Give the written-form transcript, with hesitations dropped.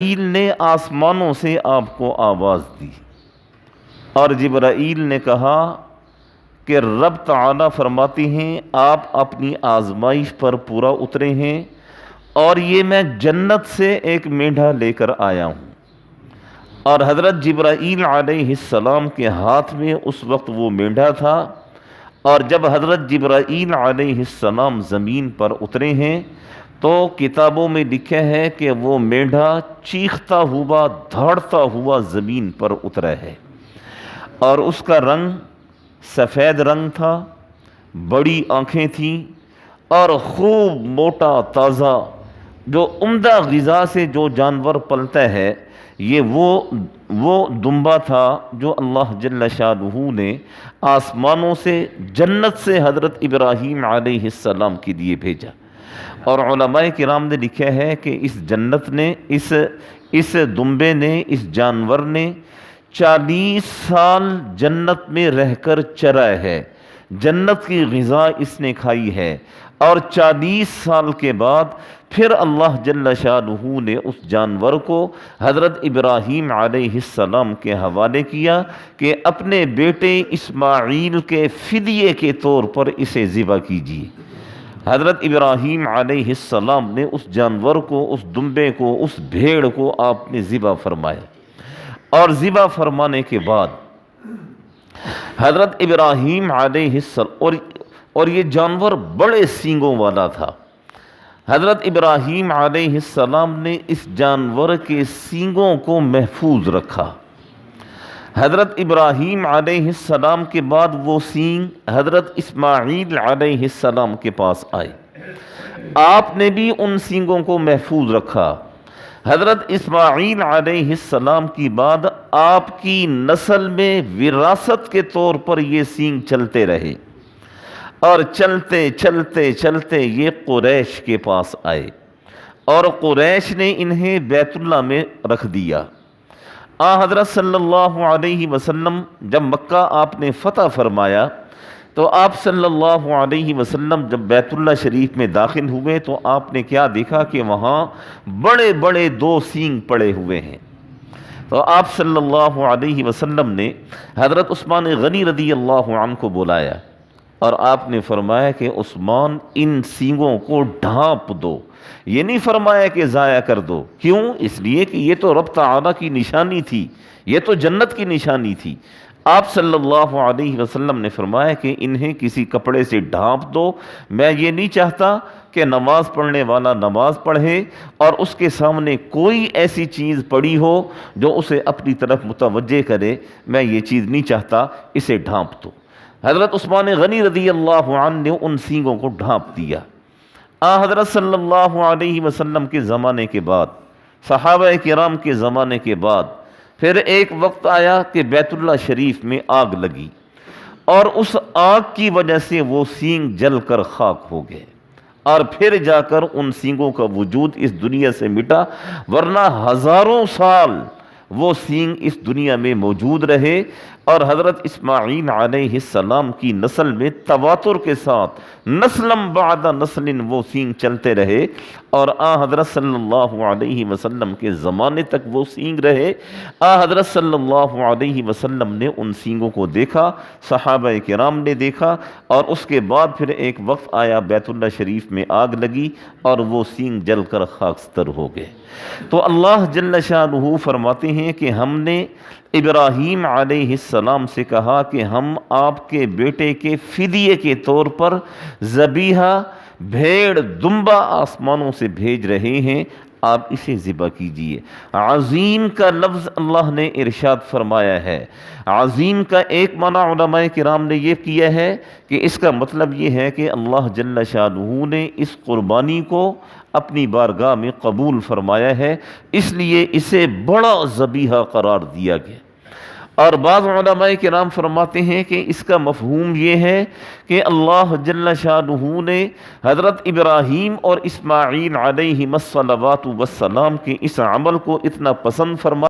جبرائیل نے آسمانوں سے آپ کو آواز دی اور جبرائیل نے کہا کہ رب تعالیٰ فرماتے ہیں آپ اپنی آزمائش پر پورا اترے ہیں اور یہ میں جنت سے ایک مینڈھا لے کر آیا ہوں۔ اور حضرت جبرائیل علیہ السلام کے ہاتھ میں اس وقت وہ مینڈھا تھا، اور جب حضرت جبرائیل علیہ السلام زمین پر اترے ہیں تو کتابوں میں لکھا ہے کہ وہ مینڈھا چیختا ہوا دھاڑتا ہوا زمین پر اترا ہے، اور اس کا رنگ سفید رنگ تھا، بڑی آنکھیں تھیں اور خوب موٹا تازہ، جو عمدہ غذا سے جو جانور پلتا ہے یہ وہ دمبا تھا جو اللہ جل شانہ نے آسمانوں سے جنت سے حضرت ابراہیم علیہ السلام کے لیے بھیجا۔ اور علماء کرام نے لکھا ہے کہ اس جنت نے اس دمبے نے، اس جانور نے 40 سال جنت میں رہ کر چرا ہے، جنت کی غذا اس نے کھائی ہے، اور 40 سال کے بعد پھر اللہ جل شانہ نے اس جانور کو حضرت ابراہیم علیہ السلام کے حوالے کیا کہ اپنے بیٹے اسماعیل کے فدیے کے طور پر اسے ذبح کیجیے۔ حضرت ابراہیم علیہ السلام نے اس جانور کو، اس دمبے کو، اس بھیڑ کو آپ نے ذبح فرمایا، اور ذبح فرمانے کے بعد حضرت ابراہیم علیہ السلام، اور یہ جانور بڑے سینگوں والا تھا، حضرت ابراہیم علیہ السلام نے اس جانور کے سینگوں کو محفوظ رکھا۔ حضرت ابراہیم علیہ السلام کے بعد وہ سینگ حضرت اسماعیل علیہ السلام کے پاس آئے، آپ نے بھی ان سینگوں کو محفوظ رکھا۔ حضرت اسماعیل علیہ السلام کی بعد آپ کی نسل میں وراثت کے طور پر یہ سینگ چلتے رہے، اور چلتے چلتے چلتے یہ قریش کے پاس آئے، اور قریش نے انہیں بیت اللہ میں رکھ دیا۔ حضرت صلی اللہ علیہ وسلم جب مکہ آپ نے فتح فرمایا تو آپ صلی اللہ علیہ وسلم جب بیت اللہ شریف میں داخل ہوئے تو آپ نے کیا دیکھا کہ وہاں بڑے بڑے 2 سینگ پڑے ہوئے ہیں۔ تو آپ صلی اللہ علیہ وسلم نے حضرت عثمان غنی رضی اللہ عنہ کو بلایا، اور آپ نے فرمایا کہ عثمان ان سینگوں کو ڈھانپ دو، یہ نہیں فرمایا کہ ضائع کر دو۔ کیوں؟ اس لیے کہ یہ تو رب تعالیٰ کی نشانی تھی، یہ تو جنت کی نشانی تھی۔ آپ صلی اللہ علیہ وسلم نے فرمایا کہ انہیں کسی کپڑے سے ڈھانپ دو، میں یہ نہیں چاہتا کہ نماز پڑھنے والا نماز پڑھے اور اس کے سامنے کوئی ایسی چیز پڑی ہو جو اسے اپنی طرف متوجہ کرے، میں یہ چیز نہیں چاہتا، اسے ڈھانپ دو۔ حضرت عثمان غنی رضی اللہ عنہ نے ان سینگوں کو ڈھانپ دیا۔ حضرت صلی اللہ علیہ وسلم کے زمانے کے بعد، صحابہ کرام کے زمانے کے بعد، پھر ایک وقت آیا کہ بیت اللہ شریف میں آگ لگی، اور اس آگ کی وجہ سے وہ سینگ جل کر خاک ہو گئے، اور پھر جا کر ان سینگوں کا وجود اس دنیا سے مٹا، ورنہ ہزاروں سال وہ سینگ اس دنیا میں موجود رہے، اور حضرت اسماعیل علیہ السلام کی نسل میں تواتر کے ساتھ نسلم بعد نسل وہ سینگ چلتے رہے، اور حضرت صلی اللہ علیہ وسلم کے زمانے تک وہ سینگ رہے۔ حضرت صلی اللہ علیہ وسلم نے ان سینگوں کو دیکھا، صحابہ کرام نے دیکھا، اور اس کے بعد پھر ایک وقت آیا بیت اللہ شریف میں آگ لگی اور وہ سینگ جل کر خاکستر ہو گئے۔ تو اللہ جل شانہ فرماتے ہیں کہ ہم نے ابراہیم علیہ السلام سے کہا کہ ہم آپ کے بیٹے کے فدیے کے طور پر ذبیحہ بھیڑ دمبا آسمانوں سے بھیج رہے ہیں، آپ اسے ذبح کیجئے۔ عظیم کا لفظ اللہ نے ارشاد فرمایا ہے۔ عظیم کا ایک معنی علماء کرام نے یہ کیا ہے کہ اس کا مطلب یہ ہے کہ اللہ جل شانہ نے اس قربانی کو اپنی بارگاہ میں قبول فرمایا ہے، اس لیے اسے بڑا ذبیحہ قرار دیا گیا۔ اور بعض علماء کرام فرماتے ہیں کہ اس کا مفہوم یہ ہے کہ اللہ جل شانہ نے حضرت ابراہیم اور اسماعیل علیہم الصلوات والسلام کے اس عمل کو اتنا پسند فرمایا